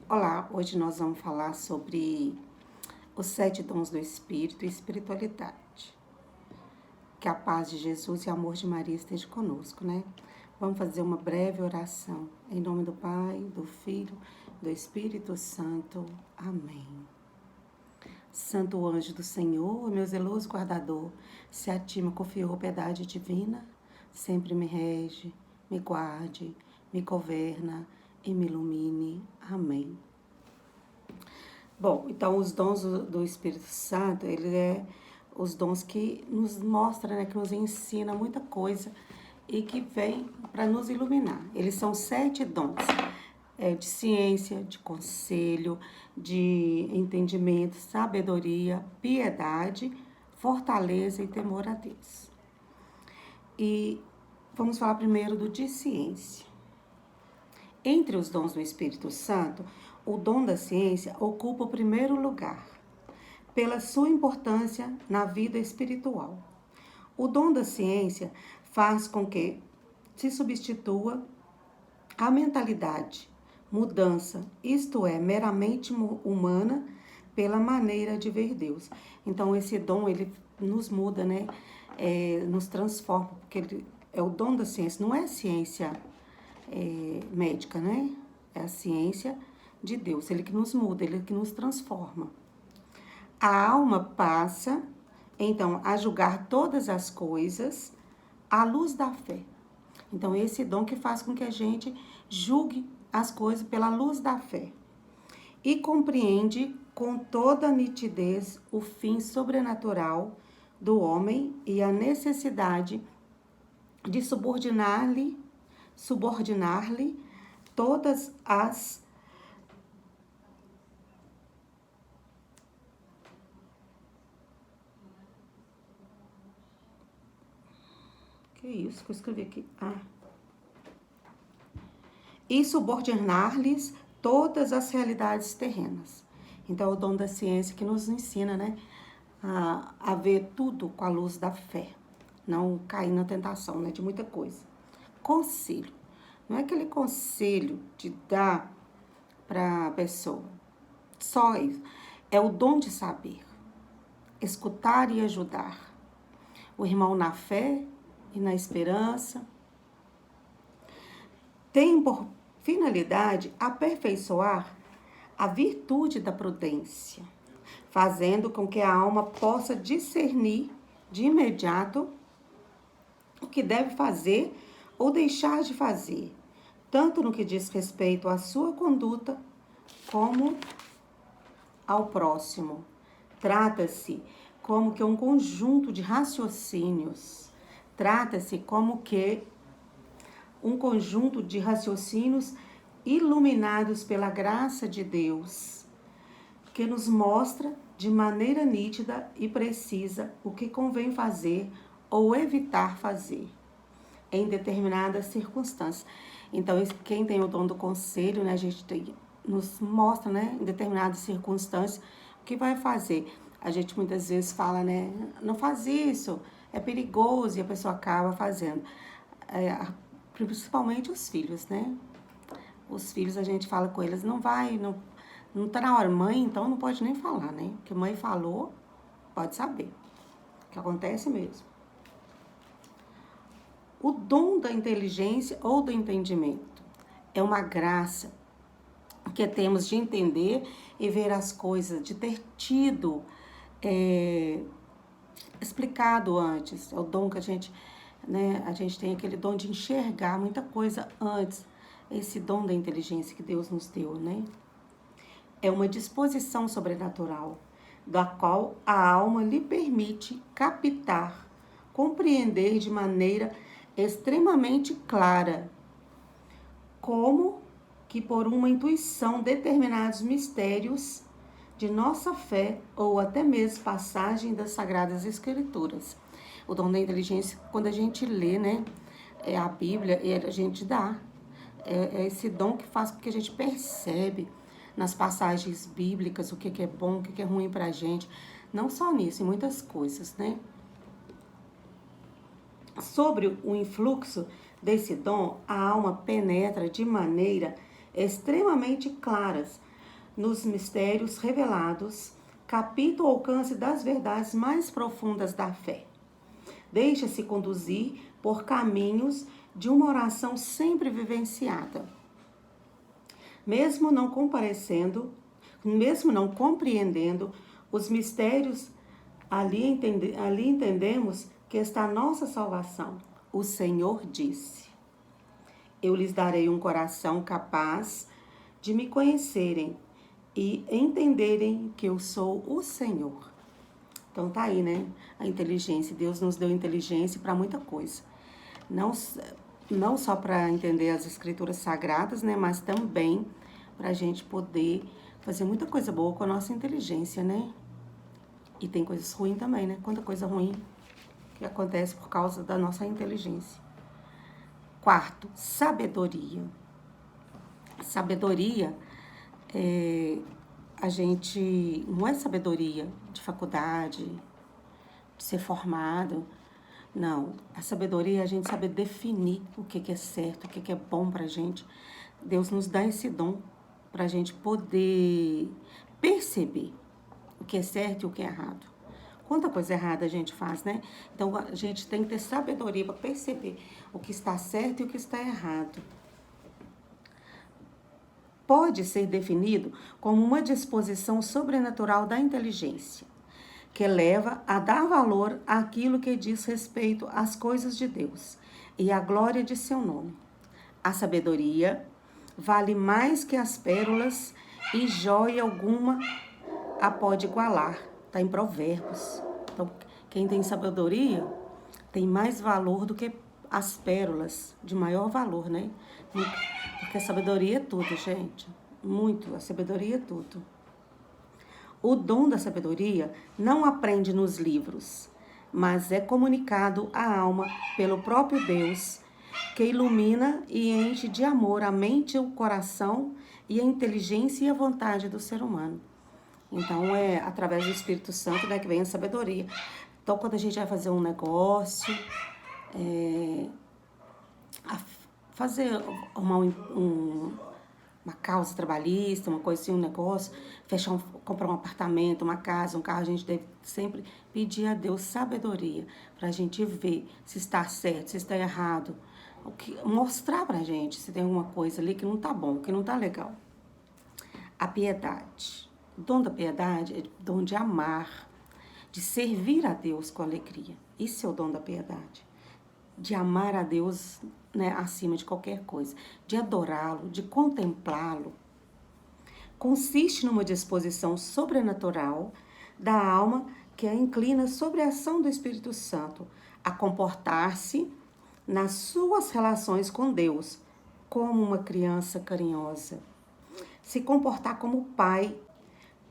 Olá, hoje nós vamos falar sobre os 7 dons do Espírito e espiritualidade. Que a paz de Jesus e o amor de Maria esteja conosco, né? Vamos fazer uma breve oração. Em nome do Pai, do Filho, do Espírito Santo. Amém. Santo anjo do Senhor, meu zeloso guardador, se a ti me confiou piedade divina, sempre me rege, me guarde, me governa e me ilumine. Amém. Bom, então os dons do Espírito Santo, ele é os dons que nos mostra, né, que nos ensina muita coisa e que vem para nos iluminar. Eles são 7 dons, de ciência, de conselho, de entendimento, sabedoria, piedade, fortaleza e temor a Deus. E vamos falar primeiro do de ciência. Entre os dons do Espírito Santo, o dom da ciência ocupa o primeiro lugar, pela sua importância na vida espiritual. O dom da ciência faz com que se substitua a mentalidade, mudança, isto é, meramente humana, pela maneira de ver Deus. Então, esse dom, ele nos muda, né? Nos transforma, porque ele é o dom da ciência, não é ciência médica, né? É a ciência de Deus, ele que nos muda, ele que nos transforma. A alma passa, então, a julgar todas as coisas à luz da fé. Então, esse dom que faz com que a gente julgue as coisas pela luz da fé. E compreende com toda nitidez o fim sobrenatural do homem e a necessidade de subordinar-lhe todas as que isso que eu escrevi aqui? E subordinar-lhes todas as realidades terrenas. Então, é o dom da ciência que nos ensina, né, a ver tudo com a luz da fé, não cair na tentação, né, de muita coisa. Conselho. Não é aquele conselho de dar para a pessoa, só isso. É o dom de saber, escutar e ajudar. O irmão na fé e na esperança. Tem por finalidade aperfeiçoar a virtude da prudência, fazendo com que a alma possa discernir de imediato o que deve fazer ou deixar de fazer, tanto no que diz respeito à sua conduta como ao próximo. Trata-se como que um conjunto de raciocínios. Trata-se como que um conjunto de raciocínios iluminados pela graça de Deus, que nos mostra de maneira nítida e precisa o que convém fazer ou evitar fazer em determinadas circunstâncias. Então, quem tem o dom do conselho, né, a gente nos mostra, né, em determinadas circunstâncias, o que vai fazer. A gente muitas vezes fala, né, não faz isso, é perigoso, e a pessoa acaba fazendo. Principalmente os filhos, né? Os filhos, a gente fala com eles, não tá na hora. Mãe, então, não pode nem falar, né? Porque mãe falou, pode saber. Que acontece mesmo. O dom da inteligência ou do entendimento é uma graça que temos de entender e ver as coisas, de ter tido explicado antes. É o dom que a gente, né? A gente tem aquele dom de enxergar muita coisa antes. Esse dom da inteligência que Deus nos deu, né? É uma disposição sobrenatural, da qual a alma lhe permite captar, compreender de maneira extremamente clara, como que por uma intuição determinados mistérios de nossa fé ou até mesmo passagem das Sagradas Escrituras. O dom da inteligência, quando a gente lê, né, a Bíblia, a gente dá. É esse dom que faz com que a gente percebe nas passagens bíblicas o que é bom, o que é ruim pra gente. Não só nisso, em muitas coisas, né? Sobre o influxo desse dom, a alma penetra de maneira extremamente claras nos mistérios revelados, capta o alcance das verdades mais profundas da fé. Deixa-se conduzir por caminhos de uma oração sempre vivenciada. Mesmo não compreendendo os mistérios, ali entendemos que está a nossa salvação. O Senhor disse: eu lhes darei um coração capaz de me conhecerem e entenderem que eu sou o Senhor. Então tá aí, né? A inteligência. Deus nos deu inteligência para muita coisa. Não só para entender as escrituras sagradas, né? Mas também para a gente poder fazer muita coisa boa com a nossa inteligência, né? E tem coisas ruins também, né? Quanta coisa ruim que acontece por causa da nossa inteligência. Quarto, sabedoria. Sabedoria a gente não é sabedoria de faculdade, de ser formado. Não, a sabedoria é a gente saber definir o que é certo, o que é bom pra gente. Deus nos dá esse dom pra gente poder perceber o que é certo e o que é errado. Quanta coisa errada a gente faz, né? Então a gente tem que ter sabedoria para perceber o que está certo e o que está errado. Pode ser definido como uma disposição sobrenatural da inteligência, que leva a dar valor àquilo que diz respeito às coisas de Deus e à glória de seu nome. A sabedoria vale mais que as pérolas e joia alguma a pode igualar. Está em Provérbios. Então, quem tem sabedoria tem mais valor do que as pérolas, de maior valor, né? Porque a sabedoria é tudo, gente. Muito, a sabedoria é tudo. O dom da sabedoria não aprende nos livros, mas é comunicado à alma pelo próprio Deus, que ilumina e enche de amor a mente, o coração e a inteligência e a vontade do ser humano. Então, é através do Espírito Santo, né, que vem a sabedoria. Então, quando a gente vai fazer um negócio, uma causa trabalhista, uma coisa assim, um negócio, comprar um apartamento, uma casa, um carro, a gente deve sempre pedir a Deus sabedoria para a gente ver se está certo, se está errado, mostrar para a gente se tem alguma coisa ali que não está bom, que não está legal. A piedade. O dom da piedade é o dom de amar, de servir a Deus com alegria. Isso é o dom da piedade. De amar a Deus, né, acima de qualquer coisa, de adorá-lo, de contemplá-lo. Consiste numa disposição sobrenatural da alma que a inclina sobre a ação do Espírito Santo a comportar-se nas suas relações com Deus como uma criança carinhosa, se comportar como pai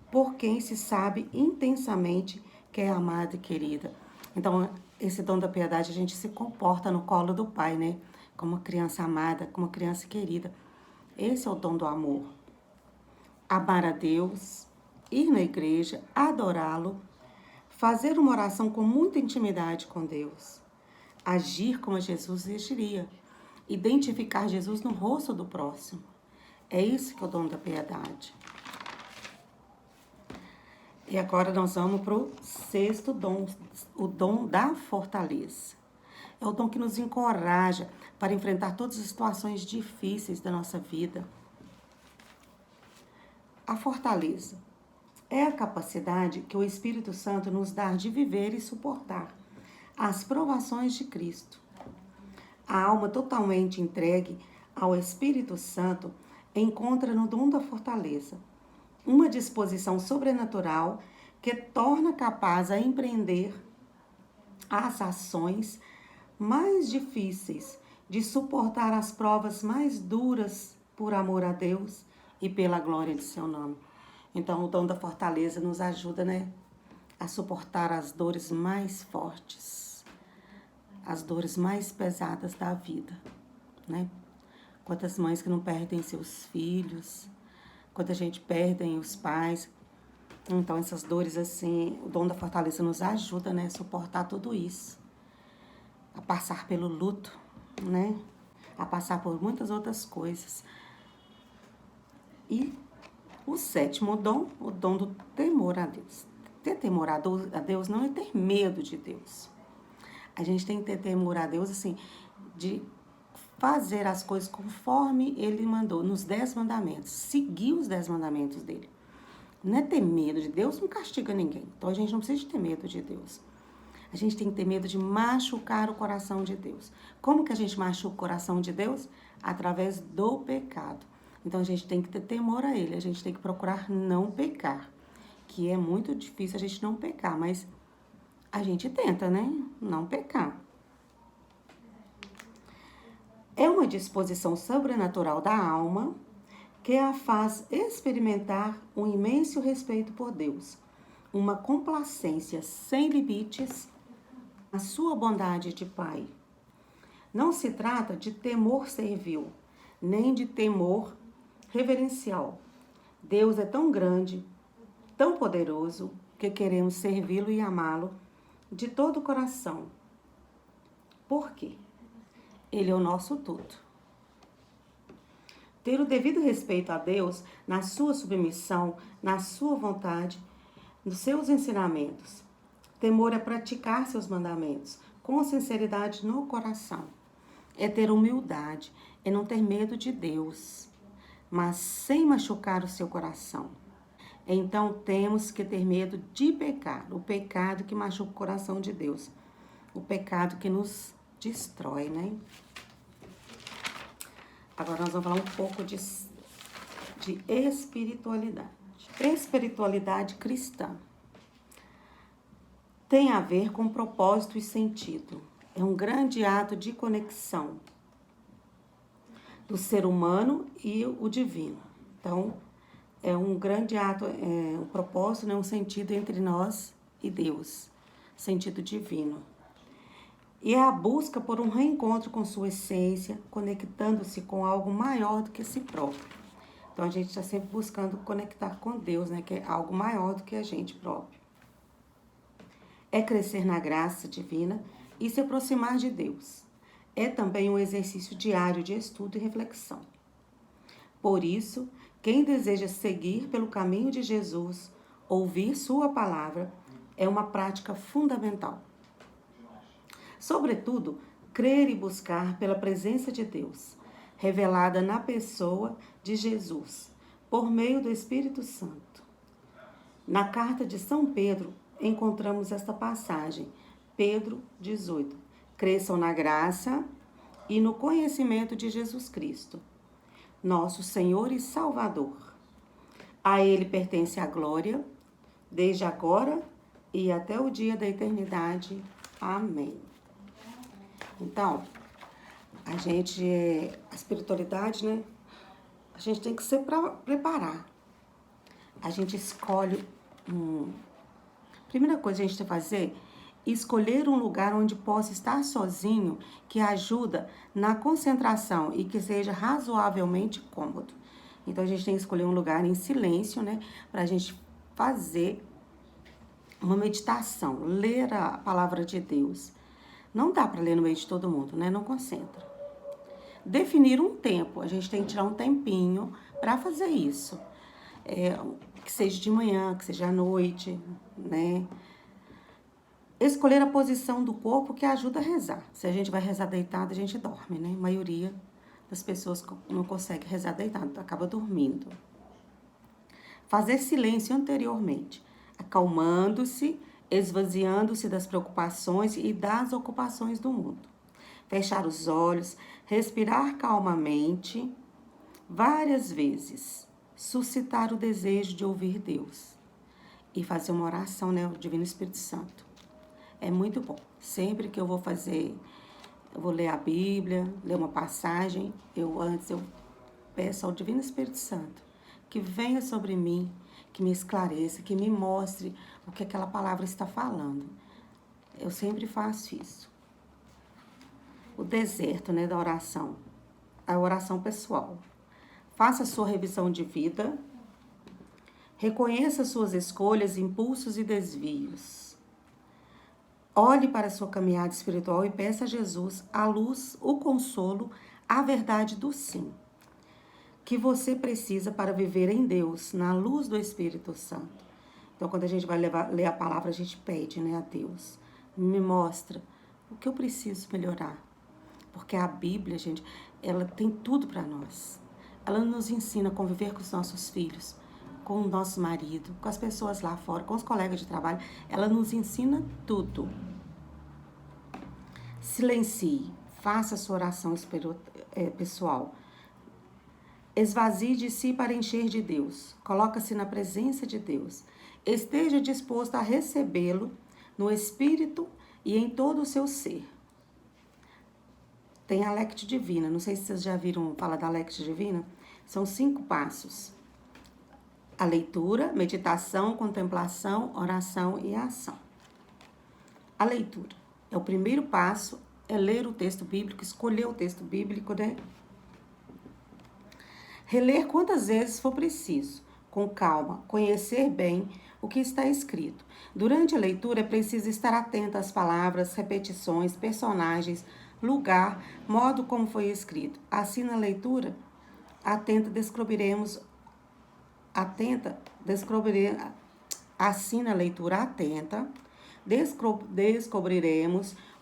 por quem se sabe intensamente que é amada e querida. Então, esse dom da piedade, a gente se comporta no colo do Pai, né? Como uma criança amada, como uma criança querida. Esse é o dom do amor. Amar a Deus, ir na igreja, adorá-lo, fazer uma oração com muita intimidade com Deus, agir como Jesus agiria, identificar Jesus no rosto do próximo. É isso que é o dom da piedade. E agora nós vamos para o sexto dom, o dom da fortaleza. É o dom que nos encoraja para enfrentar todas as situações difíceis da nossa vida. A fortaleza é a capacidade que o Espírito Santo nos dá de viver e suportar as provações de Cristo. A alma totalmente entregue ao Espírito Santo encontra no dom da fortaleza uma disposição sobrenatural que torna capaz a empreender as ações mais difíceis, de suportar as provas mais duras por amor a Deus e pela glória de seu nome. Então, o dom da fortaleza nos ajuda, né, a suportar as dores mais fortes, as dores mais pesadas da vida, né? Quantas mães que não perdem seus filhos, quando a gente perde os pais. Então, essas dores, assim, o dom da fortaleza nos ajuda, né, a suportar tudo isso. A passar pelo luto, né, a passar por muitas outras coisas. E O sétimo dom, o dom do temor a Deus. Ter temor a Deus não é ter medo de Deus. A gente tem que ter temor a Deus, assim, de fazer as coisas conforme Ele mandou, nos 10 mandamentos. Seguir os 10 mandamentos dele. Não é ter medo de Deus, não castiga ninguém. Então a gente não precisa de ter medo de Deus. A gente tem que ter medo de machucar o coração de Deus. Como que a gente machuca o coração de Deus? Através do pecado. Então a gente tem que ter temor a Ele, a gente tem que procurar não pecar. Que é muito difícil a gente não pecar, mas a gente tenta, né? Não pecar. É uma disposição sobrenatural da alma que a faz experimentar um imenso respeito por Deus, uma complacência sem limites, a sua bondade de Pai. Não se trata de temor servil, nem de temor reverencial. Deus é tão grande, tão poderoso, que queremos servi-lo e amá-lo de todo o coração. Por quê? Ele é o nosso tudo. Ter o devido respeito a Deus na sua submissão, na sua vontade, nos seus ensinamentos. Temor é praticar seus mandamentos com sinceridade no coração. É ter humildade, é não ter medo de Deus, mas sem machucar o seu coração. Então temos que ter medo de pecar, o pecado que machuca o coração de Deus, o pecado que nos destrói, né? Agora nós vamos falar um pouco de espiritualidade. Espiritualidade cristã tem a ver com propósito e sentido. É um grande ato de conexão do ser humano e o divino. Então, é um grande ato, um propósito, né, um sentido entre nós e Deus, sentido divino. E é a busca por um reencontro com sua essência, conectando-se com algo maior do que si próprio. Então, a gente está sempre buscando conectar com Deus, né, que é algo maior do que a gente próprio. É crescer na graça divina e se aproximar de Deus. É também um exercício diário de estudo e reflexão. Por isso, quem deseja seguir pelo caminho de Jesus, ouvir sua palavra, é uma prática fundamental. Sobretudo, crer e buscar pela presença de Deus, revelada na pessoa de Jesus, por meio do Espírito Santo. Na carta de São Pedro, encontramos esta passagem, Pedro 18. Cresçam na graça e no conhecimento de Jesus Cristo, nosso Senhor e Salvador. A Ele pertence a glória, desde agora e até o dia da eternidade. Amém. Então, a espiritualidade, né? A gente tem que se preparar. A gente escolhe Primeira coisa que a gente tem que fazer é escolher um lugar onde possa estar sozinho, que ajuda na concentração e que seja razoavelmente cômodo. Então, a gente tem que escolher um lugar em silêncio, né? Para a gente fazer uma meditação, ler a palavra de Deus. Não dá para ler no meio de todo mundo, né? Não concentra. Definir um tempo, a gente tem que tirar um tempinho para fazer isso. Que seja de manhã, que seja à noite, né? Escolher a posição do corpo que ajuda a rezar. Se a gente vai rezar deitado, a gente dorme, né? A maioria das pessoas não consegue rezar deitado, acaba dormindo. Fazer silêncio anteriormente, acalmando-se, esvaziando-se das preocupações e das ocupações do mundo. Fechar os olhos, respirar calmamente, várias vezes. Suscitar o desejo de ouvir Deus. E fazer uma oração, né? O Divino Espírito Santo. É muito bom. Sempre que eu vou ler a Bíblia, ler uma passagem, antes eu peço ao Divino Espírito Santo que venha sobre mim, que me esclareça, que me mostre o que aquela palavra está falando. Eu sempre faço isso. O deserto, né, da oração. A oração pessoal. Faça a sua revisão de vida. Reconheça suas escolhas, impulsos e desvios. Olhe para a sua caminhada espiritual e peça a Jesus a luz, o consolo, a verdade do sim. que você precisa para viver em Deus, na luz do Espírito Santo. Então, quando a gente vai ler a palavra, a gente pede, né, a Deus, me mostra o que eu preciso melhorar. Porque a Bíblia, gente, ela tem tudo para nós. Ela nos ensina a conviver com os nossos filhos, com o nosso marido, com as pessoas lá fora, com os colegas de trabalho. Ela nos ensina tudo. Silencie, faça a sua oração pessoal. Esvazie de si para encher de Deus. Coloca-se na presença de Deus. Esteja disposto a recebê-lo no espírito e em todo o seu ser. Tem a Lectio Divina. Não sei se vocês já viram falar da Lectio Divina. São 5 passos. A leitura, meditação, contemplação, oração e ação. A leitura. É o primeiro passo, é ler o texto bíblico, escolher o texto bíblico, né? Reler quantas vezes for preciso, com calma, conhecer bem o que está escrito. Durante a leitura é preciso estar atento às palavras, repetições, personagens, lugar, modo como foi escrito. Assim, na leitura, descobriremos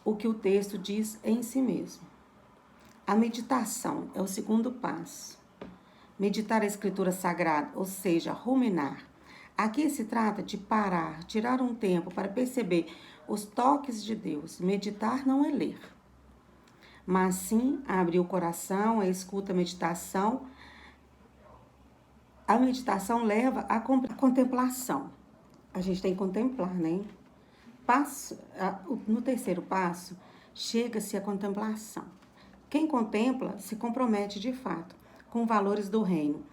o que o texto diz em si mesmo. A meditação é o segundo passo. Meditar a escritura sagrada, ou seja, ruminar. Aqui se trata de parar, tirar um tempo para perceber os toques de Deus. Meditar não é ler, mas sim abrir o coração, a escuta, a meditação. A meditação leva à contemplação. A gente tem que contemplar, né? No terceiro passo, chega-se à contemplação. Quem contempla se compromete de fato com valores do reino.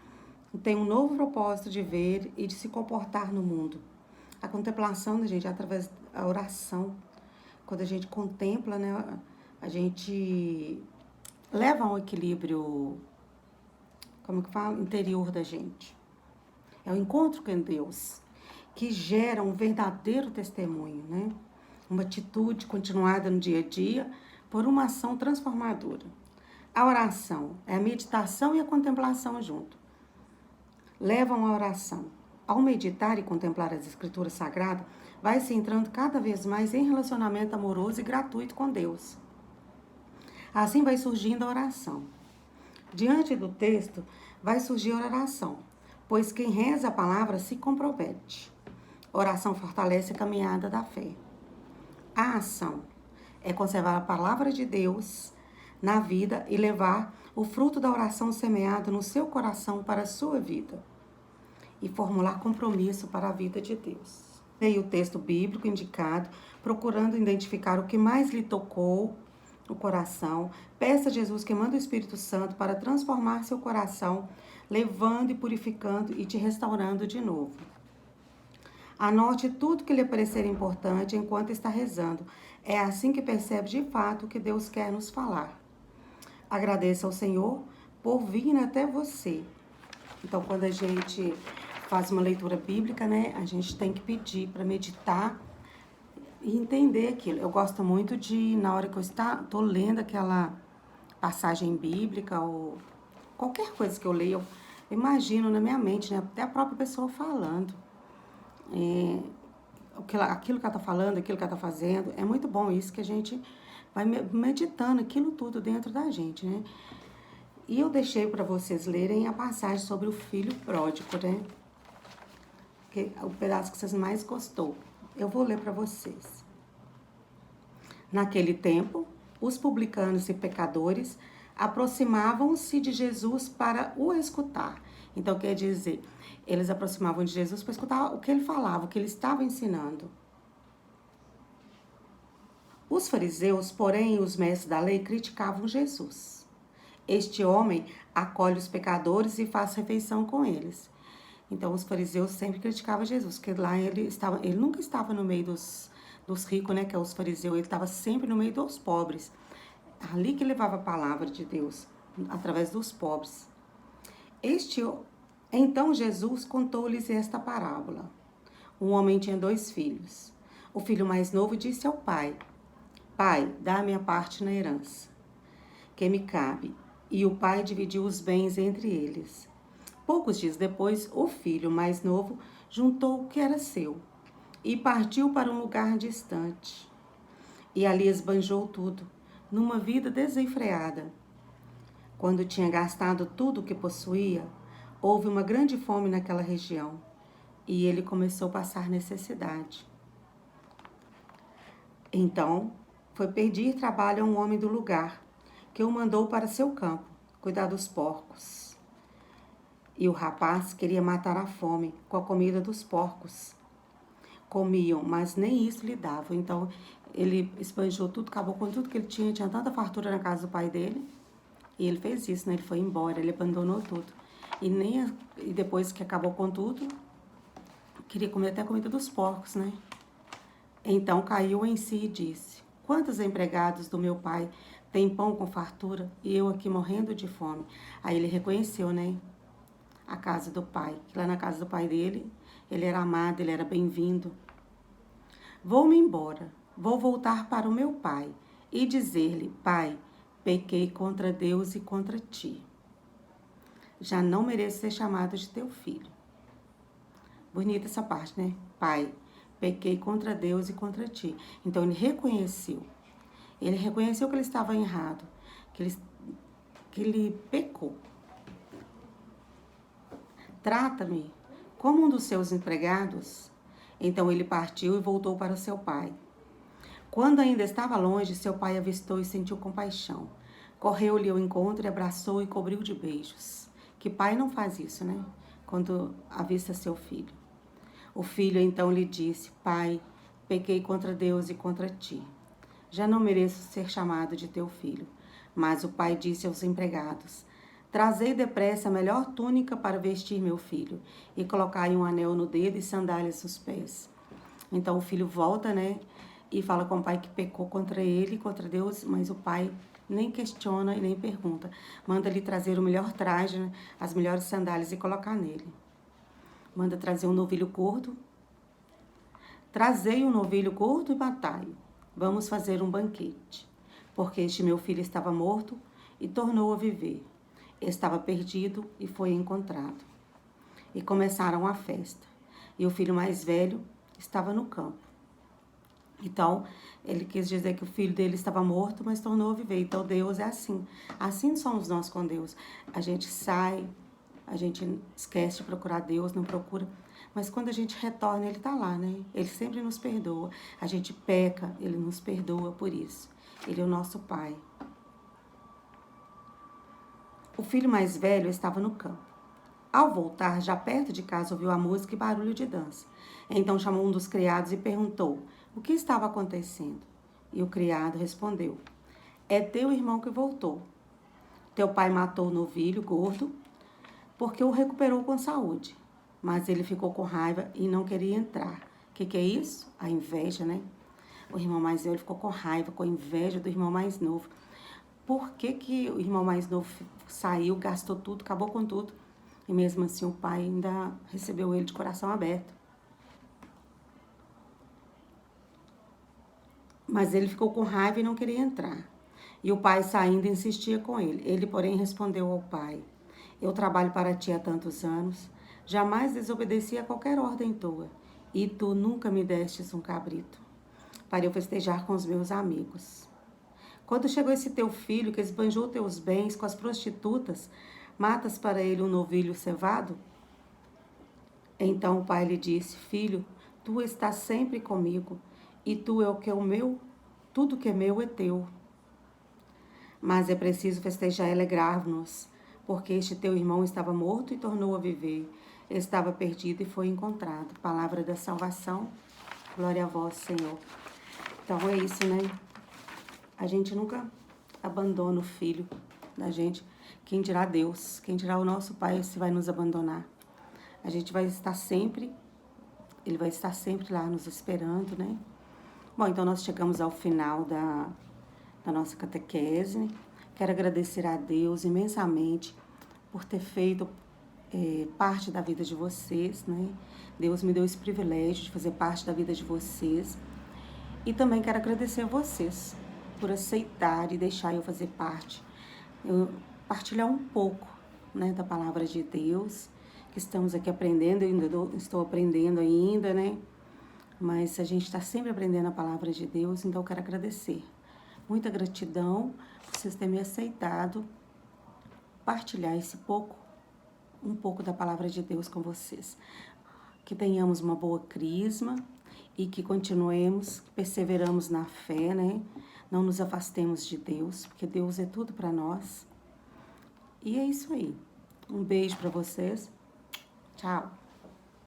Tem um novo propósito de ver e de se comportar no mundo. A contemplação, né, gente, é através da oração. Quando a gente contempla, né, a gente leva a um equilíbrio, como que fala? Interior da gente. É o encontro com Deus que gera um verdadeiro testemunho, né? Uma atitude continuada no dia a dia por uma ação transformadora. A oração é a meditação e a contemplação junto. Levam a oração. Ao meditar e contemplar as escrituras sagradas, vai se entrando cada vez mais em relacionamento amoroso e gratuito com Deus. Assim vai surgindo a oração. Diante do texto, vai surgir a oração, pois quem reza a palavra se compromete. A oração fortalece a caminhada da fé. A ação é conservar a palavra de Deus na vida e levar o fruto da oração semeado no seu coração para a sua vida e formular compromisso para a vida de Deus. Leia o texto bíblico indicado, procurando identificar o que mais lhe tocou o coração. Peça a Jesus que manda o Espírito Santo para transformar seu coração, levando e purificando e te restaurando de novo. Anote tudo que lhe parecer importante enquanto está rezando. É assim que percebe de fato o que Deus quer nos falar. Agradeça ao Senhor por vir até você. Então, quando a gente faz uma leitura bíblica, né, a gente tem que pedir para meditar e entender aquilo. Eu gosto muito de, na hora que eu estou lendo aquela passagem bíblica ou qualquer coisa que eu leio, eu imagino na minha mente, né, até a própria pessoa falando. Aquilo que ela está falando, aquilo que ela está fazendo, é muito bom isso, que a gente vai meditando aquilo tudo dentro da gente, né? E eu deixei para vocês lerem a passagem sobre o filho pródigo, né? Que é o pedaço que vocês mais gostou. Eu vou ler para vocês. Naquele tempo, os publicanos e pecadores aproximavam-se de Jesus para o escutar. Então, quer dizer, eles aproximavam de Jesus para escutar o que ele falava, o que ele estava ensinando. Os fariseus, porém, e os mestres da lei criticavam Jesus. Este homem acolhe os pecadores e faz refeição com eles. Então, os fariseus sempre criticavam Jesus, porque lá ele nunca estava no meio dos ricos, né, que é os fariseus, ele estava sempre no meio dos pobres. Ali que levava a palavra de Deus, através dos pobres. Então Jesus contou-lhes esta parábola. Um homem tinha 2 filhos. O filho mais novo disse ao pai: Pai, dá a minha parte na herança, que me cabe. e o pai dividiu os bens entre eles. Poucos dias depois, o filho mais novo juntou o que era seu e partiu para um lugar distante. E ali esbanjou tudo, numa vida desenfreada. Quando tinha gastado tudo o que possuía, houve uma grande fome naquela região e ele começou a passar necessidade. Então, foi pedir trabalho a um homem do lugar, que o mandou para seu campo, cuidar dos porcos. E o rapaz queria matar a fome com a comida dos porcos. Comiam, mas nem isso lhe davam. Então, ele esbanjou tudo, acabou com tudo que ele tinha tanta fartura na casa do pai dele. E ele fez isso, né? Ele foi embora, ele abandonou tudo. E depois que acabou com tudo, queria comer até a comida dos porcos, né? Então caiu em si e disse: quantos empregados do meu pai têm pão com fartura e eu aqui morrendo de fome? Aí ele reconheceu, né? A casa do pai. Lá na casa do pai dele, ele era amado, ele era bem-vindo. Vou-me embora, vou voltar para o meu pai e dizer-lhe: pai, pequei contra Deus e contra ti. Já não mereço ser chamado de teu filho. Bonita essa parte, né? Pai, pequei contra Deus e contra ti. Então ele reconheceu. Ele reconheceu que ele estava errado, que ele pecou. Trata-me como um dos seus empregados. Então ele partiu e voltou para o seu pai. Quando ainda estava longe, seu pai avistou e sentiu compaixão. Correu-lhe ao encontro e abraçou e cobriu de beijos. Que pai não faz isso, né? Quando avista seu filho. O filho então lhe disse: pai, pequei contra Deus e contra ti. Já não mereço ser chamado de teu filho. Mas o pai disse aos empregados: trazei depressa a melhor túnica para vestir meu filho, e colocai um anel no dedo e sandálias nos pés. Então o filho volta, né? E fala com o pai que pecou contra ele, contra Deus, mas o pai nem questiona e nem pergunta. Manda lhe trazer o melhor traje, né, as melhores sandálias e colocar nele. Manda trazer um novilho gordo. Trazei um novilho gordo e matai-o. Vamos fazer um banquete. Porque este meu filho estava morto e tornou a viver. Estava perdido e foi encontrado. E começaram a festa. E o filho mais velho estava no campo. Então, ele quis dizer que o filho dele estava morto, mas tornou a viver. Então, Deus é assim. Assim somos nós com Deus. A gente sai, a gente esquece de procurar Deus, não procura. Mas quando a gente retorna, Ele está lá, né? Ele sempre nos perdoa. A gente peca, Ele nos perdoa por isso. Ele é o nosso Pai. O filho mais velho estava no campo. Ao voltar, já perto de casa, ouviu a música e barulho de dança. Então chamou um dos criados e perguntou o que estava acontecendo. E o criado respondeu: é teu irmão que voltou. Teu pai matou o novilho gordo porque o recuperou com saúde. Mas ele ficou com raiva e não queria entrar. O que é isso? A inveja, né? O irmão mais velho ficou com raiva, com inveja do irmão mais novo. Por que o irmão mais novo saiu, gastou tudo, acabou com tudo? E mesmo assim o pai ainda recebeu ele de coração aberto. Mas ele ficou com raiva e não queria entrar. E o pai saindo insistia com ele. Ele, porém, respondeu ao pai: eu trabalho para ti há tantos anos, jamais desobedeci a qualquer ordem tua, e tu nunca me destes um cabrito para eu festejar com os meus amigos. Quando chegou esse teu filho que esbanjou teus bens com as prostitutas, matas para ele um novilho cevado? Então o pai lhe disse: filho, tu estás sempre comigo, e tu é o que é o meu, tudo que é meu é teu. Mas é preciso festejar e alegrar-nos, porque este teu irmão estava morto e tornou a viver, estava perdido e foi encontrado. Palavra da salvação, glória a vós, Senhor. Então é isso, né? A gente nunca abandona o filho da gente. Quem dirá Deus, quem dirá o nosso Pai se vai nos abandonar. A gente vai estar sempre, Ele vai estar sempre lá nos esperando, né? Bom, então nós chegamos ao final da nossa catequese. Quero agradecer a Deus imensamente por ter feito parte da vida de vocês, né? Deus me deu esse privilégio de fazer parte da vida de vocês. E também quero agradecer a vocês por aceitar e deixar eu fazer parte. partilhar um pouco, né, da palavra de Deus, que estamos aqui aprendendo, eu ainda estou aprendendo ainda, né? Mas a gente está sempre aprendendo a palavra de Deus, então eu quero agradecer. Muita gratidão por vocês terem me aceitado partilhar um pouco da palavra de Deus com vocês. Que tenhamos uma boa crisma e que continuemos, que perseveramos na fé, né? Não nos afastemos de Deus, porque Deus é tudo para nós. E é isso aí. Um beijo para vocês. Tchau.